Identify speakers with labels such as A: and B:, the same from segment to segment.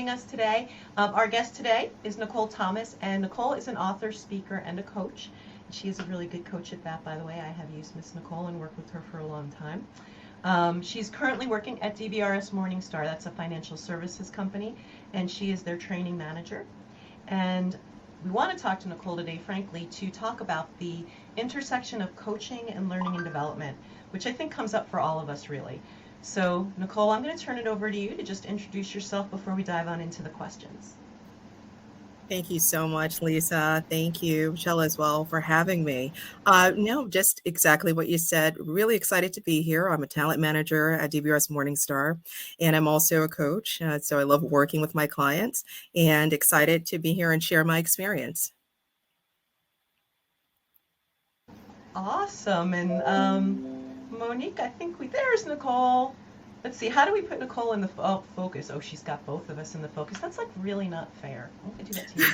A: joining us today. Our guest today is Nicole Thomas, and Nicole is an author, speaker, and a coach. She is a really good coach at that, by the way. I have used Miss Nicole and worked with her for a long time. She's currently working at DBRS Morningstar. That's a financial services company, and she is their training manager. And we want to talk to Nicole today, frankly, to talk about the intersection of coaching and learning and development, which I think comes up for all of us, really. So, Nicole, I'm going to turn it over to you to just introduce yourself before we dive on into the questions.
B: Thank you so much, Lisa. Thank you, Michelle, as well, for having me. No, just exactly what you said. Really excited to be here. I'm a talent manager at DBRS Morningstar, and I'm also a coach. So I love working with my clients and excited to be here and share my experience.
A: Awesome. And Monique, I think there's Nicole. Let's see, how do we put Nicole in the focus? Oh, she's got both of us in the focus. That's like really not fair. I'm going to do that to you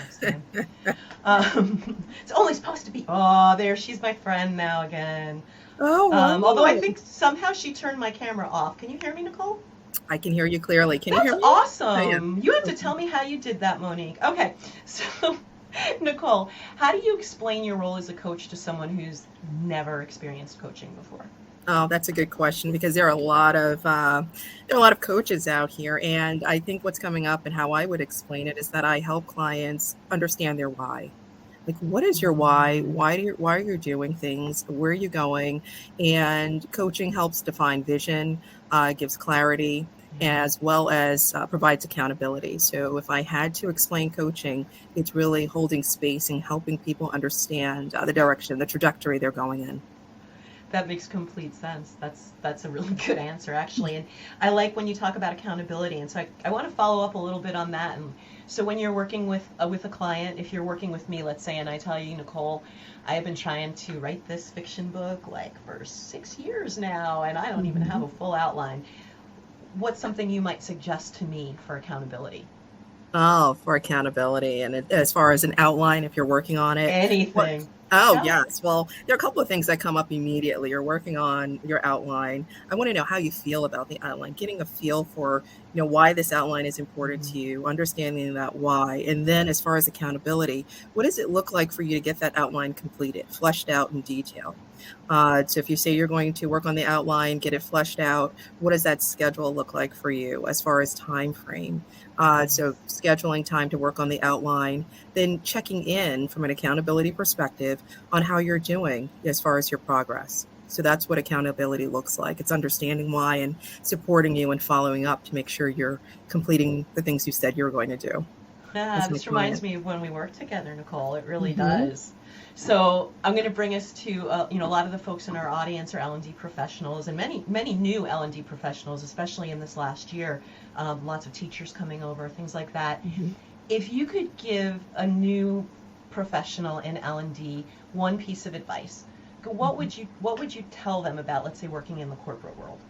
A: next time. It's only supposed to be, there, she's my friend now again.
B: Oh, wow.
A: Although I think somehow she turned my camera off. Can you hear me, Nicole?
B: I can hear you clearly. Can you hear me?
A: That's awesome. You have to tell me how you did that, Monique. Okay, so Nicole, how do you explain your role as a coach to someone who's never experienced coaching before?
B: Oh, that's a good question, because there are a lot of coaches out here, and I think what's coming up and how I would explain it is that I help clients understand their why. Like, what is your why? Why are you doing things? Where are you going? And coaching helps define vision, gives clarity, as well as provides accountability. So if I had to explain coaching, it's really holding space and helping people understand the direction, the trajectory they're going in.
A: That makes complete sense. That's a really good answer, actually. And I like when you talk about accountability. And so I want to follow up a little bit on that. And so when you're working with a client, if you're working with me, let's say, and I tell you, Nicole, I have been trying to write this fiction book like for 6 years now, and I don't even have a full outline. What's something you might suggest to me for accountability?
B: Oh, for accountability. And as far as an outline, if you're working on it.
A: Anything.
B: Oh, yes. Well, there are a couple of things that come up immediately. You're working on your outline. I want to know how you feel about the outline, getting a feel for, why this outline is important to you, understanding that why. And then as far as accountability, what does it look like for you to get that outline completed, fleshed out in detail? So if you say you're going to work on the outline, get it fleshed out, what does that schedule look like for you as far as time frame? So scheduling time to work on the outline, then checking in from an accountability perspective on how you're doing as far as your progress. So that's what accountability looks like. It's understanding why and supporting you and following up to make sure you're completing the things you said you were going to do.
A: Yeah, this reminds me of when we worked together, Nicole. It really does. So I'm going to bring us to, a lot of the folks in our audience are L&D professionals, and many new L&D professionals, especially in this last year. Lots of teachers coming over, things like that. If you could give a new professional in L&D one piece of advice, what would you tell them about, let's say, working in the corporate world?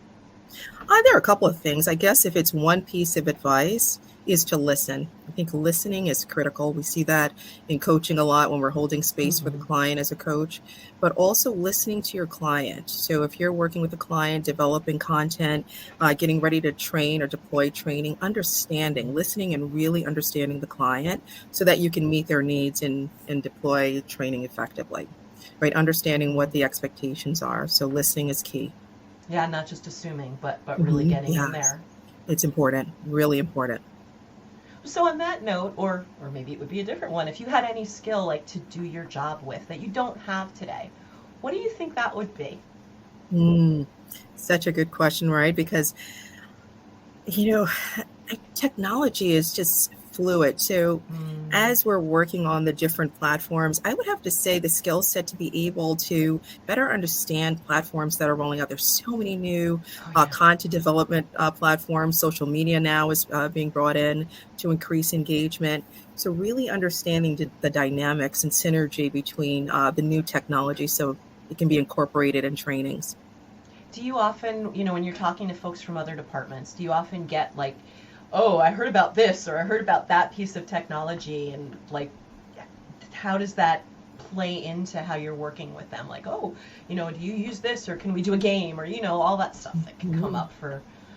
B: There are a couple of things. I guess if it's one piece of advice, is to listen. I think listening is critical. We see that in coaching a lot when we're holding space for the client as a coach, but also listening to your client. So if you're working with a client, developing content, getting ready to train or deploy training, listening and really understanding the client so that you can meet their needs and deploy training effectively, right? Understanding what the expectations are. So listening is key.
A: Yeah, not just assuming, but really getting in there.
B: It's important, really important.
A: So on that note, or maybe it would be a different one, if you had any skill like to do your job with that you don't have today, what do you think that would be?
B: Such a good question, right? Because, technology is just fluid. So as we're working on the different platforms, I would have to say the skill set to be able to better understand platforms that are rolling out. There's so many new content development platforms. Social media now is being brought in to increase engagement. So really understanding the dynamics and synergy between the new technology so it can be incorporated in trainings.
A: Do you often, when you're talking to folks from other departments, do you often get like, oh, I heard about this or I heard about that piece of technology, and like, how does that play into how you're working with them? Like, oh, do you use this, or can we do a game, or all that stuff that can come up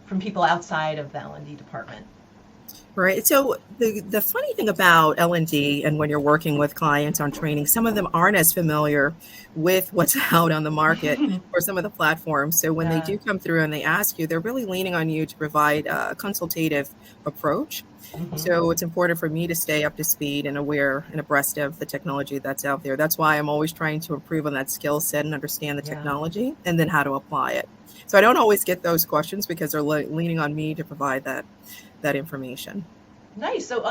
A: from people outside of the L&D department?
B: Right. So the funny thing about L&D and when you're working with clients on training, some of them aren't as familiar with what's out on the market or some of the platforms. So when they
A: Yeah.
B: do come through and they ask you, they're really leaning on you to provide a consultative approach.
A: Hmm.
B: So it's important for me to stay up to speed and aware and abreast of the technology that's out there. That's why I'm always trying to improve on that skill set and understand the
A: Yeah.
B: technology and then how to apply it. So I don't always get those questions because they're leaning on me to provide that information.
A: Nice. So,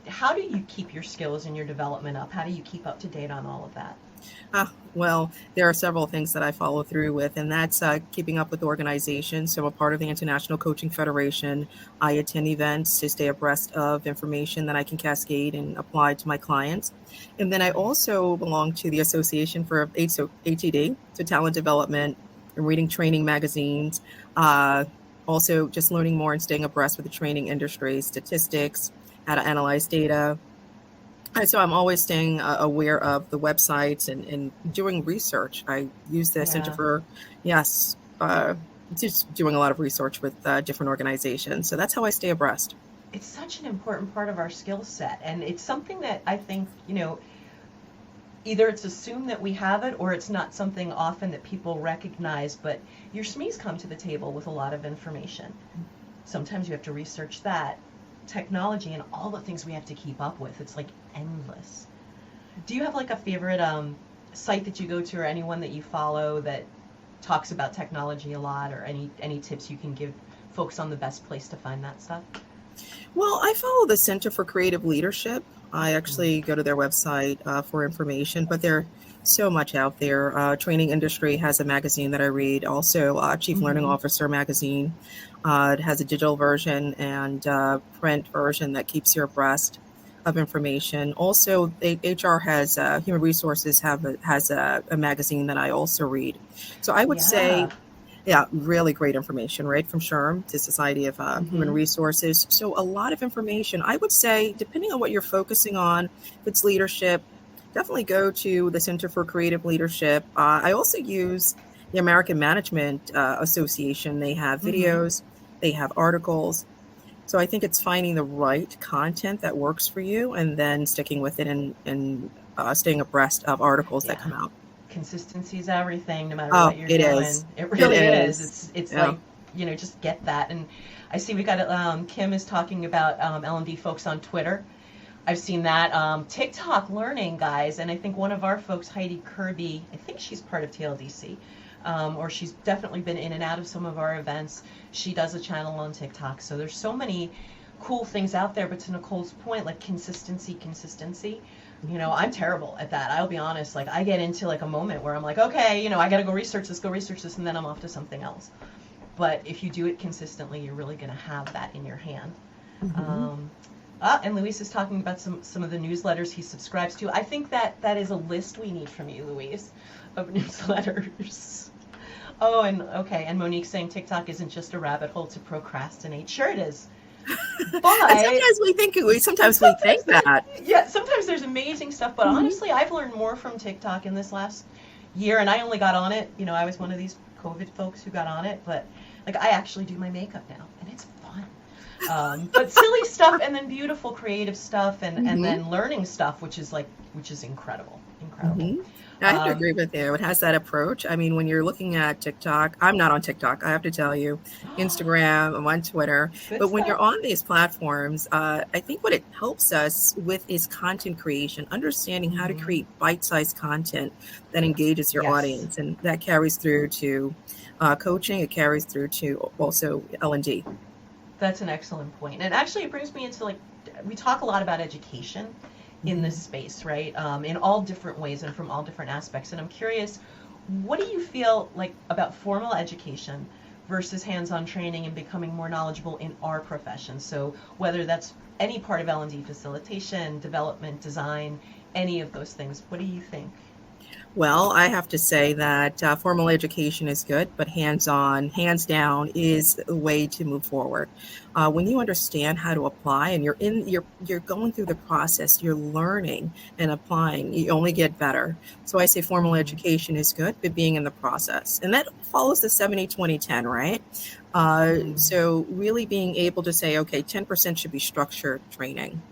A: how do you keep your skills and your development up? How do you keep up to date on all of that?
B: Well, there are several things that I follow through with, and that's keeping up with organizations. So, I'm a part of the International Coaching Federation. I attend events to stay abreast of information that I can cascade and apply to my clients. And then I
A: Nice.
B: also belong to the Association for ATD, so talent development, and reading training magazines. Uh, Also, just learning more and staying abreast with the training industry, statistics, how to analyze data, and so I'm always staying aware of the websites and doing research. I use the Center
A: Yeah.
B: for, yes, just doing a lot of research with different organizations. So that's how I stay abreast.
A: It's such an important part of our skill set, and it's something that I think, either it's assumed that we have it or it's not something often that people recognize, but your SMEs come to the table with a lot of information. Sometimes you have to research that technology and all the things we have to keep up with. It's like endless. Do you have like a favorite site that you go to or anyone that you follow that talks about technology a lot, or any tips you can give folks on the best place to find that stuff?
B: Well, I follow the Center for Creative Leadership. I
A: Mm.
B: actually go to their website for information, but there's so much out there. Training Industry has a magazine that I read, also Chief Learning
A: Mm-hmm.
B: Officer magazine. It has a digital version and print version that keeps you abreast of information. Also, HR has Human Resources has a magazine that I also read. So I would say
A: Yeah.
B: yeah, really great information, right? From SHRM to Society of Human
A: Mm-hmm.
B: Resources. So a lot of information. I would say, depending on what you're focusing on, if it's leadership, definitely go to the Center for Creative Leadership. I also use the American Management Association. They have
A: Mm-hmm.
B: videos, they have articles. So I think it's finding the right content that works for you and then sticking with it and staying abreast of articles that
A: Yeah.
B: come out.
A: Consistency is everything, no matter
B: Oh,
A: what you're
B: it is.
A: doing. It
B: It
A: really is.
B: is.
A: It's
B: Yeah.
A: like, just get that. And I see we got Kim is talking about L&D folks on Twitter. I've seen that. TikTok learning, guys, and I think one of our folks, Heidi Kirby, I think she's part of TLDC, or she's definitely been in and out of some of our events. She does a channel on TikTok. So there's so many cool things out there. But to Nicole's point, like consistency. I'm terrible at that. I'll be honest. Like I get into like a moment where I'm like, okay, I got to go research this, and then I'm off to something else. But if you do it consistently, you're really going to have that in your hand.
B: Mhm.
A: Um, and Luis is talking about some of the newsletters he subscribes to. I think that is a list we need from you, Luis, of newsletters. Oh, and okay, and Monique saying TikTok isn't just a rabbit hole to procrastinate. Sure it is.
B: And
A: But
B: sometimes we
A: sometimes
B: think that.
A: yeah, sometimes there's amazing stuff, but
B: Mhm.
A: honestly, I've learned more from TikTok in this last year, and I only got on it, I was one of these COVID folks who got on it, but like I actually do my makeup now, and it's fun. But silly stuff, and then beautiful creative stuff, and
B: Mhm.
A: then learning stuff, which is incredible.
B: Mhm. I have to
A: Um,
B: agree with you. It has that approach. I mean, when you're looking at TikTok, I'm not on TikTok, I have to tell you. Instagram, I'm on Twitter.
A: Good
B: But when you're
A: stuff.
B: on these platforms, I think what it helps us with is content creation, understanding how to
A: Hmm.
B: create bite-sized content that engages your
A: Yes.
B: audience, and that carries through to coaching. It carries through to also L&D.
A: That's an excellent point. And actually, it brings me into like, we talk a lot about education in this
B: Mhm.
A: space, right? In all different ways and from all different aspects. And I'm curious, what do you feel like about formal education versus hands-on training and becoming more knowledgeable in our profession? So whether that's any part of L&D, facilitation, development, design, any of those things, what do you think?
B: Well, I have to say that formal education is good, but hands-on, hands down is the way to move forward. When you understand how to apply and you're going through the process, you're learning and applying, you only get better. So I say formal
A: Mhm.
B: education is good, but being in the process. And that follows the 70-20-10, right?
A: Mhm.
B: So really being able to say, okay, 10% should be structured training.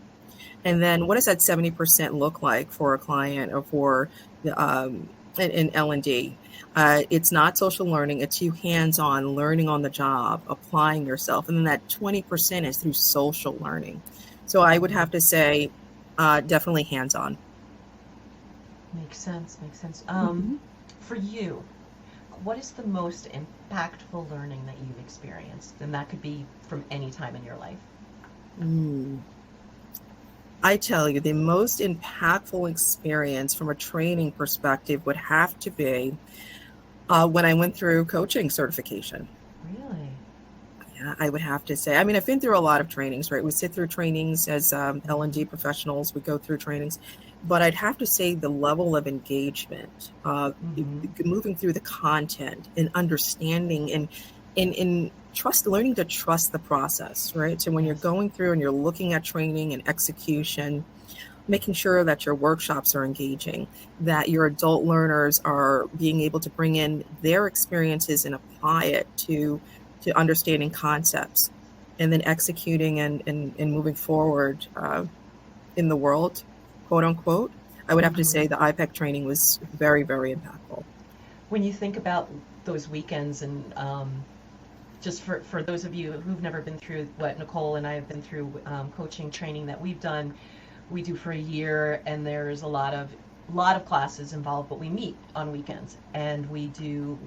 B: And then what does that 70% look like for a client or for the in L&D? It's not social learning, it's you hands-on, learning on the job, applying yourself. And then that 20% is through social learning. So I would
A: Mhm.
B: have to say definitely hands-on.
A: Makes sense. Makes sense.
B: Mhm.
A: For you, what is the most impactful learning that you've experienced? And that could be from any time in your life.
B: Mm. I tell you, the most impactful experience from a training perspective would have to be when I went through coaching certification.
A: Really?
B: Yeah, I would have to say. I mean, I've been through a lot of trainings, right? We sit through trainings as L&D
A: Mhm.
B: professionals. We go through trainings, but I'd have to say the level of engagement,
A: Mhm.
B: moving through the content and understanding and in trust, learning to trust the process, right? So when you're
A: Yes.
B: going through and you're looking at training and execution, making sure that your workshops are engaging, that your adult learners are being able to bring in their experiences and apply it to understanding concepts, and then executing and moving forward in the world, quote unquote. I would have to
A: Mhm.
B: say the iPEC training was very, very impactful.
A: When you think about those weekends and just for those of you who've never been through what Nicole and I have been through, coaching training that we've done, we do for a year, and there's a lot of classes involved, but we meet on weekends and we do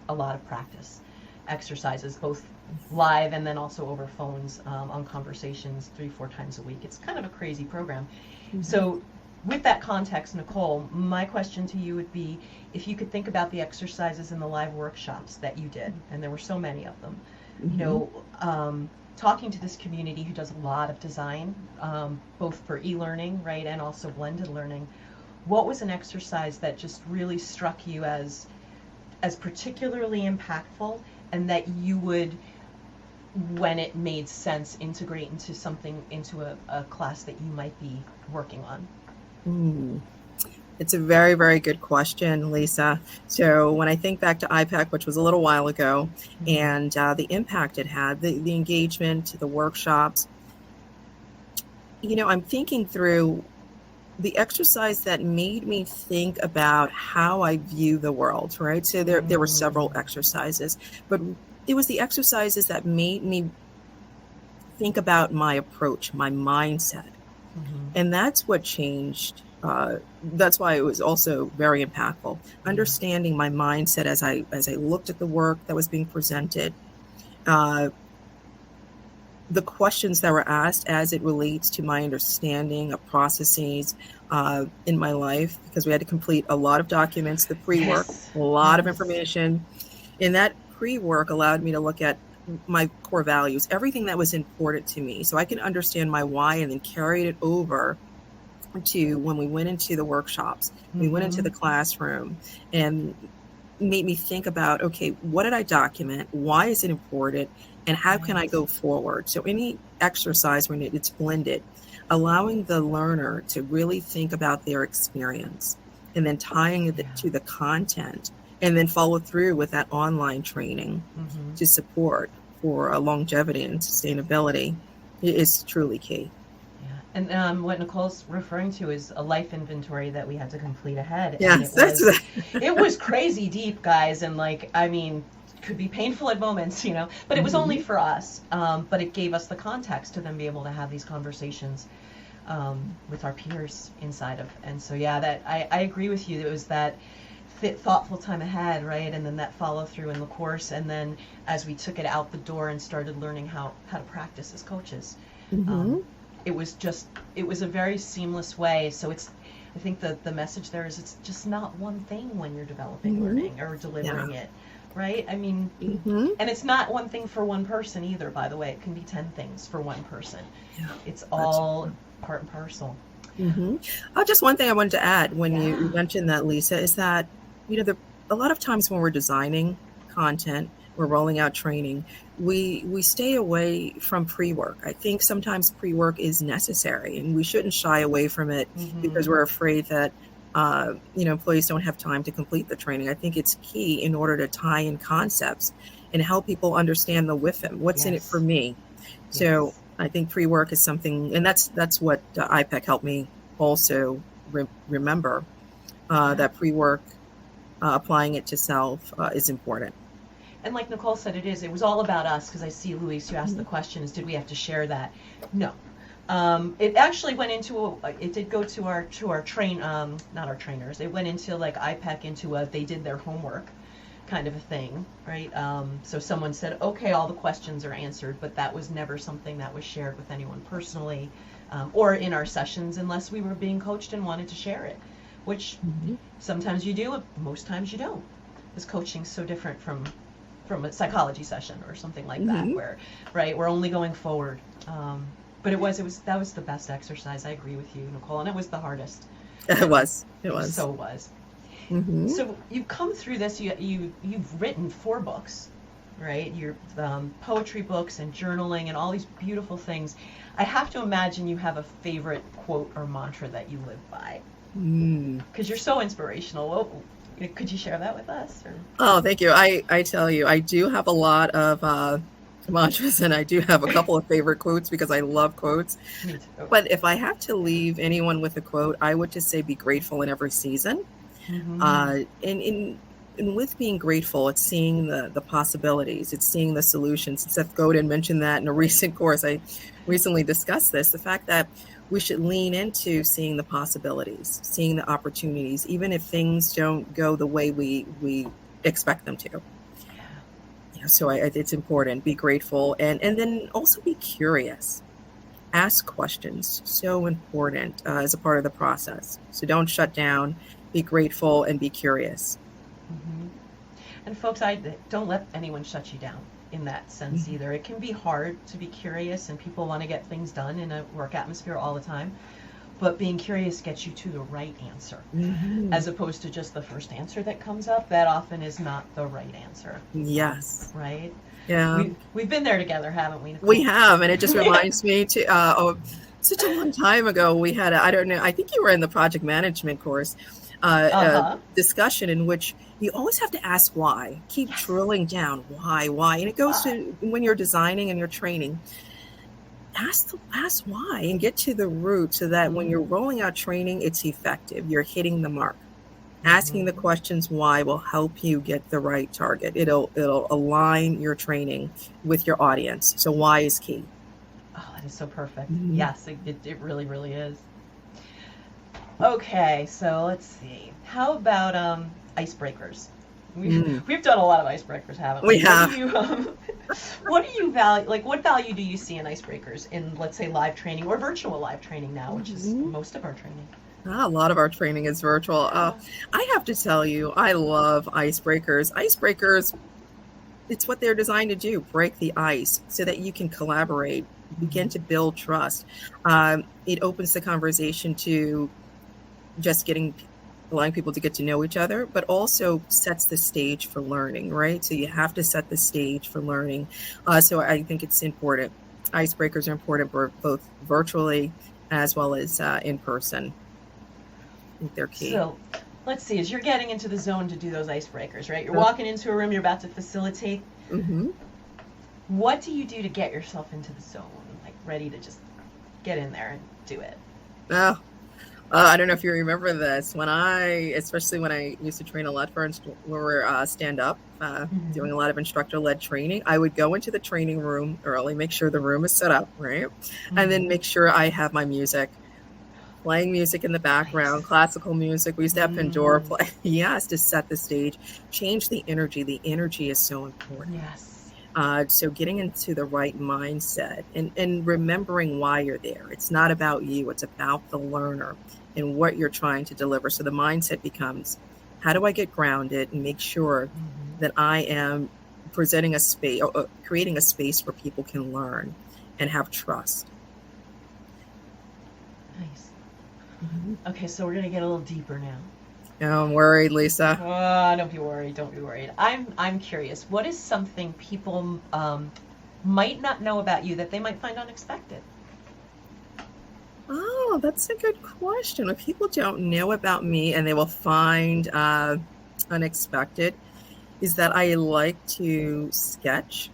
A: a lot of practice exercises, both live and then also over phones, on conversations 3-4 times a week. It's kind of a crazy program.
B: Mhm.
A: So, with that context, Nicole, my question to you would be if you could think about the exercises in the live workshops that you did, and there were so many of them, you
B: Mhm.
A: know, talking to this community who does a lot of design, both for e-learning, right, and also blended learning, what was an exercise that just really struck you as particularly impactful, and that you would, when it made sense, integrate into something, into a class that you might be working on?
B: Mm. It's a very, very good question, Lisa. So when I think back to iPEC, which was a little while ago,
A: Mm-hmm.
B: and the impact it had, the engagement, the workshops, I'm thinking through the exercise that made me think about how I view the world, right? So there were several
A: Mm.
B: exercises, but it was the exercises that made me think about my approach, my mindset.
A: Mm-hmm.
B: And that's what changed. That's why it was also very impactful.
A: Yeah.
B: Understanding my mindset as I looked at the work that was being presented, uh, the questions that were asked as it relates to my understanding of processes in my life, because we had to complete a lot of documents, the pre-work,
A: Yes.
B: a lot of
A: Yes.
B: information. And that pre-work allowed me to look at my core values, everything that was important to me. So I can understand my why and then carry it over to when we went into the workshops, we went into
A: Mm-hmm.
B: the classroom, and made me think about, okay, what did I document? Why is it important? And how can I
A: Right.
B: go forward? So any exercise when it's blended, allowing the learner to really think about their experience and then tying it
A: Yeah.
B: to the content, and then follow through with that online training
A: Mm-hmm.
B: to support for longevity and sustainability is truly key.
A: Yeah. And what Nicole's referring to is a life inventory that we had to complete ahead, and
B: Yes, that's
A: it was crazy deep, guys, and like, I mean, could be painful at moments, but it was only
B: Mhm.
A: for us. But it gave us the context to then be able to have these conversations, with our peers inside of. And so, yeah, that I agree with you. It was that thoughtful time ahead, right? And then that follow through in the course, and then as we took it out the door and started learning how to practice as coaches, um,
B: Mhm.
A: it was a very seamless way. So I think the message there is it's just not one thing when you're developing
B: Mhm.
A: learning or
B: Yeah.
A: delivering it, right? I mean,
B: Mhm.
A: and it's not one thing for one person either, by the way. It can be 10 things for one person.
B: Yeah.
A: It's
B: That's
A: all part and parcel.
B: Mm-hmm. Just one thing I wanted to add when you
A: Yeah.
B: mentioned that, Lisa, is that, a lot of times when we're designing content, we're rolling out training, we stay away from pre-work. I think sometimes pre-work is necessary, and we shouldn't shy away from it because
A: Mm-hmm.
B: we're afraid that employees don't have time to complete the training. I think it's key in order to tie in concepts and help people understand the WIFM. What's in it for
A: Yes.
B: me? So
A: Yes.
B: I think pre-work is something, and that's what iPEC helped me also remember,
A: Yeah.
B: that pre-work, applying it to self, is important.
A: And like Nicole said, it was all about us, because I see Louise, who asked the
B: Mhm.
A: question, is did we have to share that? No. It actually went into it did go to our not our trainers. It went into like iPEC into they did their homework kind of a thing, right? So someone said, okay, all the questions are answered, but that was never something that was shared with anyone personally, or in our sessions, unless we were being coached and wanted to share it, which
B: Mhm.
A: sometimes you do, most times you don't. Because coaching's so different from a psychology session or something like that,
B: Mhm.
A: where, right, we're only going forward. But that was the best exercise. I agree with you, Nicole, and it was the hardest.
B: It was. It
A: It
B: was.
A: so was.
B: Hmm.
A: So you've come through this. You've written 4 books, right? Your poetry books and journaling and all these beautiful things. I have to imagine you have a favorite quote or mantra that you live by,
B: Mm.
A: because you're so inspirational. Could you share that with us? Or?
B: Oh, thank you. I tell you, I do have a lot of mantras, and I do have a couple of favorite quotes because I love quotes.
A: Me too.
B: But if I have to leave anyone with a quote, I would just say be grateful in every season.
A: Mm-hmm.
B: And with being grateful, it's seeing the possibilities, it's seeing the solutions. Seth Godin mentioned that in a recent course. I recently discussed this, the fact that we should lean into seeing the possibilities, seeing the opportunities, even if things don't go the way we expect them to.
A: Yeah.
B: So it's important. Be grateful, and then also be curious. Ask questions. So important, as a part of the process. So don't shut down. Be grateful and be curious.
A: Mm-hmm. And folks, I don't let anyone shut you down in that sense
B: Mhm.
A: either. It can be hard to be curious, and people want to get things done in a work atmosphere all the time. But being curious gets you to the right answer,
B: Mhm.
A: as opposed to just the first answer that comes up. That often is not the right answer,
B: Yes.
A: right?
B: Yeah,
A: We've been there together, haven't we,
B: we
A: Nicole?
B: have, and it just reminds me to such a long time ago. We had I don't know. I think you were in the project management course,
A: Uh-huh.
B: discussion in which you always have to ask why. Keep
A: Yes.
B: drilling down why, and it goes
A: Why?
B: to when you're designing and you're training. Ask why and get to the root so that when
A: Mm-hmm.
B: you're rolling out training, it's effective. You're hitting the mark. Asking the
A: Mm-hmm.
B: questions why will help you get the right target. It'll align your training with your audience. So why is key.
A: Oh, that is so perfect.
B: Mhm.
A: Yes, it really, really is. Okay, so let's see. How about icebreakers?
B: Mm.
A: We've done a lot of icebreakers, haven't
B: We
A: we? What do
B: have
A: you what do you value? Like, what value do you see in icebreakers in, let's say, live training or virtual live training now, which is
B: Mhm.
A: most of our training?
B: A lot of our training is virtual.
A: Yeah.
B: I have to tell you, I love icebreakers. Icebreakers, it's what they're designed to do, break the ice so that you can collaborate, begin to
A: Mm-hmm.
B: build trust. It opens the conversation to just allowing people to get to know each other, but also sets the stage for learning, right? So you have to set the stage for learning. So I think it's important. Icebreakers are important both virtually as well as in person. I think they're key.
A: So, let's see. As you're getting into the zone to do those icebreakers, right? You're
B: Uh,
A: walking into a room. You're about to facilitate.
B: mm-hmm.
A: What do you do to get yourself into the zone, like ready to just get in there and do it?
B: Oh, I don't know if you remember this. Especially when I used to train a lot for we were stand up,
A: Mm-hmm.
B: doing a lot of instructor led training, I would go into the training room early, make sure the room is set up, right? And then
A: Mm-hmm.
B: make sure I have my music, playing music in the background,
A: Nice.
B: classical music. We used to have Pandora
A: Mm,
B: play. Yes, to set the stage, change the energy. The energy is so important.
A: yes.
B: So getting into the right mindset and remembering why you're there. It's not about you, it's about the learner and what you're trying to deliver. So the mindset becomes, how do I get grounded and make sure
A: Mm-hmm.
B: that I am presenting a space, or creating a space where people can learn and have trust.
A: Nice.
B: Mhm.
A: Okay, so we're gonna get a little deeper now.
B: No, I'm worried, Lisa.
A: Don't be worried. Don't be worried. I'm curious. What is something people might not know about you that they might find unexpected?
B: Oh, that's a good question. What people don't know about me and they will find unexpected is that I like to sketch.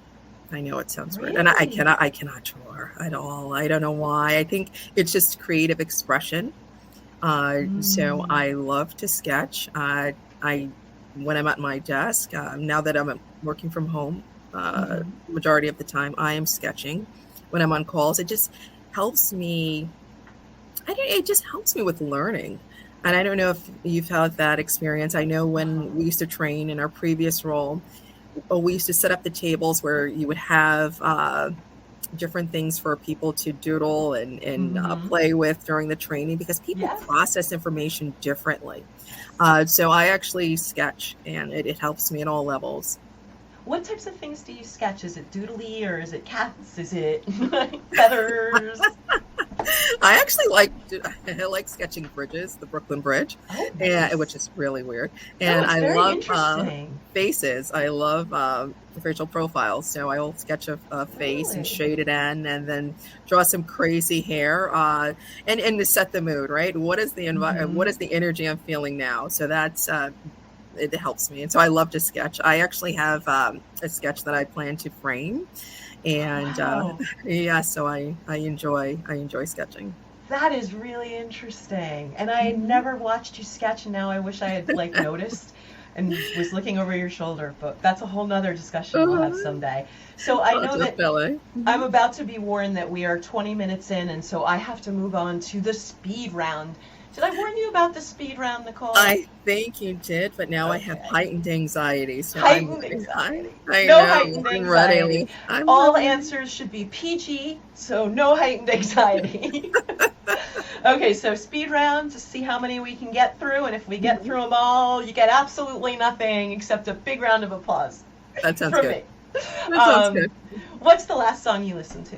B: I know it sounds weird, and I
A: Really?
B: cannot draw at all. I don't know why. I think it's just creative expression. So
A: Mm.
B: I love to sketch. I when I'm at my desk, now that I'm working from home,
A: Mhm.
B: majority of the time I am sketching. When I'm on calls, it just helps me. It just helps me with learning. And I don't know if you've had that experience. I know when we used to train in our previous role, we used to set up the tables where you would have different things for people to doodle and
A: Mhm.
B: play with during the training because people
A: Yes.
B: process information differently.
A: Yes.
B: So I actually sketch, and it helps me at all levels.
A: What types of things do you sketch? Is it doodly or is it cats? Is it feathers?
B: I actually I like sketching bridges, the Brooklyn Bridge,
A: Oh,
B: and
A: nice.
B: which is really weird.
A: No,
B: And
A: it's
B: I
A: very
B: love
A: interesting.
B: faces. I love facial profiles. So I'll sketch a face and
A: Really?
B: shade it in, and then draw some crazy hair, and to set the mood. Right? What is the What
A: Mhm.
B: is the energy I'm feeling now? So that's it helps me, and so I love to sketch. I actually have a sketch that I plan to frame,
A: Oh,
B: and
A: wow.
B: yeah, so I enjoy sketching.
A: That is really interesting. And I had
B: Mhm.
A: never watched you sketch, and now I wish I had like noticed and was looking over your shoulder, but that's a whole nother discussion we'll have someday. So I
B: Oh,
A: know that
B: definitely.
A: I'm
B: Mhm.
A: about to be warned that we are 20 minutes in, and so I have to move on to the speed round. Did I warn you about the speed round, Nicole?
B: I think you did, but now I have
A: Okay.
B: heightened anxiety, so I'm
A: Heightened
B: ready.
A: anxiety.
B: I
A: No
B: know.
A: heightened
B: I'm ready,
A: anxiety.
B: Lee. I'm
A: All
B: ready.
A: answers should be PG, so no heightened anxiety. Okay, so speed round to see how many we can get through, and if we get
B: Mhm.
A: through them all, you get absolutely nothing except a big round of applause
B: That sounds
A: from
B: good.
A: me.
B: That sounds
A: Um,
B: good.
A: what's the last song you listened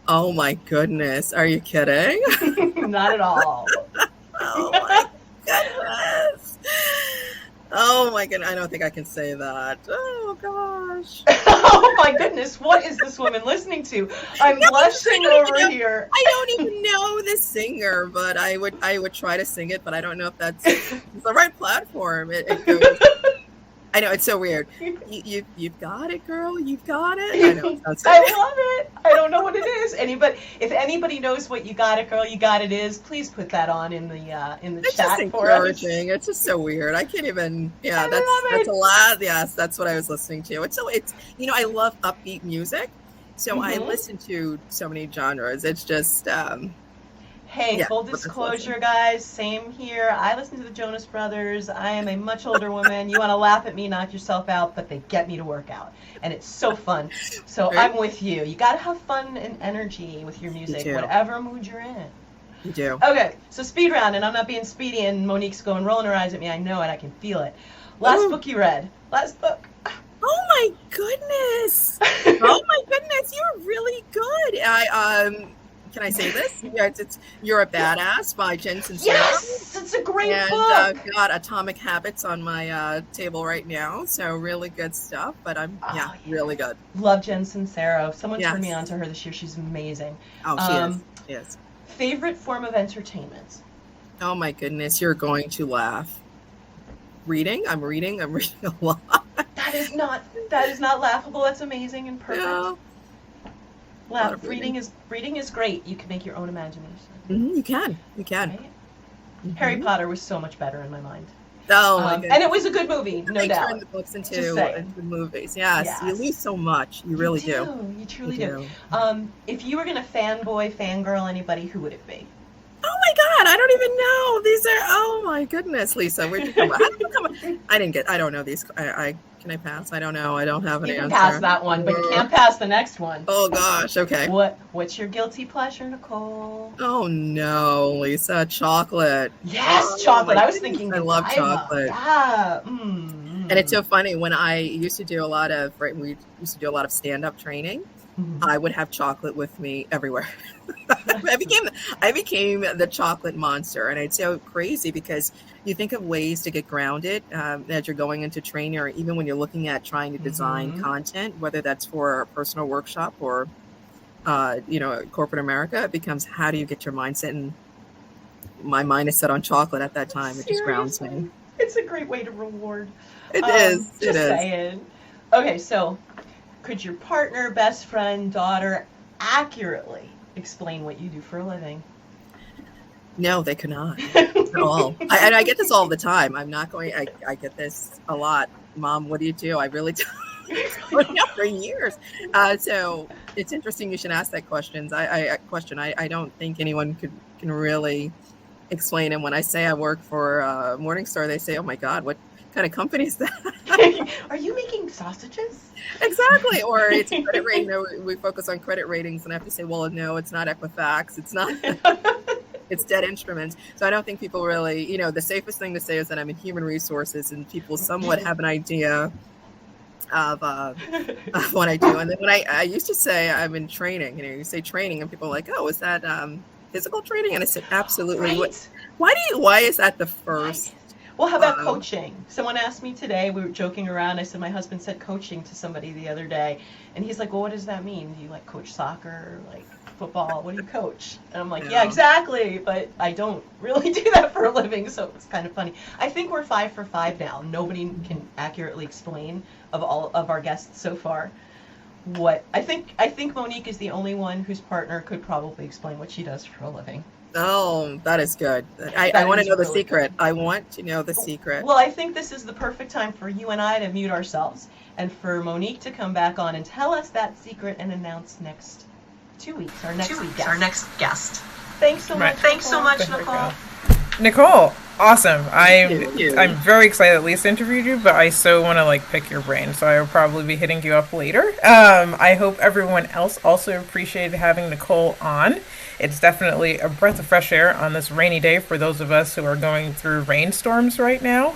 B: Oh my goodness. Are you kidding?
A: to? Not at all.
B: Oh my goodness. Oh my goodness. I don't think I can say that. Oh gosh.
A: Oh my goodness, what is this woman listening to? I'm
B: No, it's just,
A: blushing over here.
B: I don't even know the singer, but I would try to sing it, but I don't know if that's the right platform. It goes. I know it's so weird. You've got it, girl. You've got it. I know it sounds
A: I
B: silly.
A: love it. I don't know what it is. If anybody knows what "You Got It, Girl, You Got It" is, please put that on in the
B: It's just
A: chat for us.
B: encouraging. It's just so weird. I can't even. Yeah,
A: I
B: that's
A: love
B: a
A: it.
B: lot. Yes, that's what I was listening to. It's I love upbeat music, so I
A: Hmm.
B: listen to so many genres. It's just
A: Hey,
B: yeah,
A: full
B: but it's listen.
A: disclosure, guys, same here. I listen to the Jonas Brothers. I am a much older woman. You want to laugh at me, knock yourself out, but they get me to work out. And it's so fun. So
B: Right?
A: I'm with you. You got to have fun and energy with your
B: You
A: music,
B: do.
A: whatever mood you're in.
B: You do.
A: Okay, so speed round, and I'm not being speedy, and Monique's going rolling her eyes at me. I know it. I can feel it. Last
B: Ooh.
A: book you read. Last book.
B: Oh my goodness. Oh my goodness. You're really good. I can I say this? Yeah, it's You're a Badass by Jensen Sarah.
A: Yes, it's a great
B: And
A: book.
B: got Atomic Habits on my table right now. So really good stuff. But yeah,
A: Oh
B: really
A: yeah,
B: good.
A: love Jen Sincero. Someone turned me on
B: Yes.
A: to her this year. She's amazing.
B: Oh, she is.
A: Um,
B: She is.
A: favorite form of entertainment?
B: Oh my goodness, you're going to laugh. Reading. I'm reading. I'm reading a lot.
A: That is not laughable. That's amazing and perfect.
B: Yeah, a lot of reading.
A: Reading is great. You can make your own imagination,
B: You can. You can.
A: right? Harry
B: hmm
A: Potter was so much better in my mind.
B: Oh my
A: And
B: goodness.
A: it was a good movie, no
B: They turn
A: doubt.
B: the books
A: Just saying.
B: into movies. Yes, you lose
A: Yes.
B: so much. You
A: You
B: really do.
A: do. You
B: You
A: truly do.
B: do.
A: If you were going to fanboy, fangirl anybody, who would it be?
B: Oh my God, I don't even know. These are, oh my goodness, Lisa, where'd you come? How did you come? I don't know these. Can I pass? I don't know. I don't have an
A: You can pass
B: answer.
A: that one, but you can't pass the next one.
B: Oh gosh, okay.
A: What's your guilty pleasure, Nicole?
B: Oh no, Lisa, chocolate.
A: Yes,
B: Oh
A: chocolate.
B: my
A: I was
B: goodness,
A: thinking
B: I love
A: Godiva.
B: chocolate.
A: Yeah.
B: And it's so funny when I used to do a lot of, right, we used to do a lot of stand-up training. I would have chocolate with me everywhere. I became the chocolate monster, and it's so crazy because you think of ways to get grounded as you're going into training, or even when you're looking at trying to design content, whether that's for a personal workshop or corporate America. It becomes, how do you get your mindset? And my mind is set on chocolate at that time. It just grounds me.
A: It's a great way to reward.
B: It is.
A: Just saying. Okay, so could your partner, best friend, daughter accurately explain what you do for a living?
B: No, they could not at all. I get this all the time. I get this a lot. Mom, what do you do? I really don't. For years. So it's interesting you should ask that question. I don't think anyone can really explain it. When I say I work for Morningstar, they say, oh my God, what kind of company is that?
A: Are you making sausages?
B: Exactly. Or it's a credit rating. We focus on credit ratings, and I have to say, well, no, it's not Equifax. It's not. It's dead instruments. So I don't think people really, the safest thing to say is that I'm in human resources, and people somewhat have an idea of what I do. And then when I used to say I'm in training, you say training, and people are like, oh, is that physical training? And I said, absolutely.
A: Right.
B: Why is that the first?
A: Well, how about coaching? Someone asked me today, we were joking around, I said my husband said coaching to somebody the other day, and he's like, well, what does that mean? Do you coach soccer, football? What do you coach? And I'm like, yeah, exactly, but I don't really do that for a living, so it's kind of funny. I think we're 5 for 5 now. Nobody can accurately explain of all of our guests so far what I think Monique is the only one whose partner could probably explain what she does for a living.
B: Oh, that is good. I want to know the secret. I want to know the secret.
A: Well, I think this is the perfect time for you and I to mute ourselves and for Monique to come back on and tell us that secret and announce next 2 weeks, our next guest. Thanks so much. Thanks so much, Nicole.
C: Nicole, awesome. I'm very excited that Lisa interviewed you, but I so want to pick your brain, so I will probably be hitting you up later. I hope everyone else also appreciated having Nicole on. It's definitely a breath of fresh air on this rainy day for those of us who are going through rainstorms right now.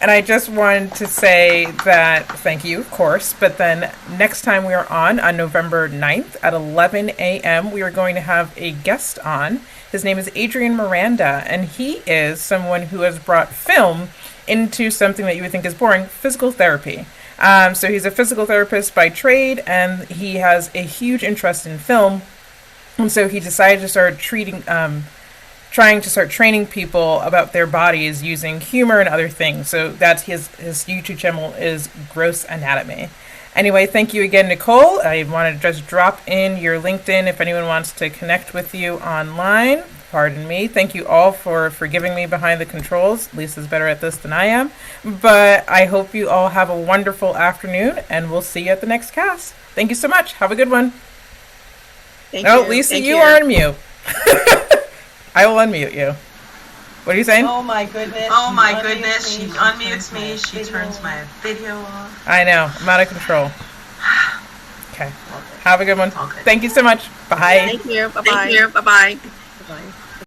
C: And I just wanted to say that thank you, of course, but then next time we are on November 9th at 11 a.m., we are going to have a guest on. His name is Adrian Miranda, and he is someone who has brought film into something that you would think is boring, physical therapy. So he's a physical therapist by trade, and he has a huge interest in film. And so he decided to start trying to start training people about their bodies using humor and other things. So that's his YouTube channel is Gross Anatomy. Anyway, thank you again, Nicole. I want to just drop in your LinkedIn if anyone wants to connect with you online. Pardon me. Thank you all for giving me behind the controls. Lisa's better at this than I am. But I hope you all have a wonderful afternoon, and we'll see you at the next cast. Thank you so much. Have a good one.
B: Thank you.
C: Lisa, you are on mute. I will unmute you. What are you saying?
A: Oh my goodness. She unmutes me. She turns my video off.
C: I know. I'm out of control. Okay. Have a good one. Thank you so much. Bye.
B: Thank you. Bye-bye. Bye-bye.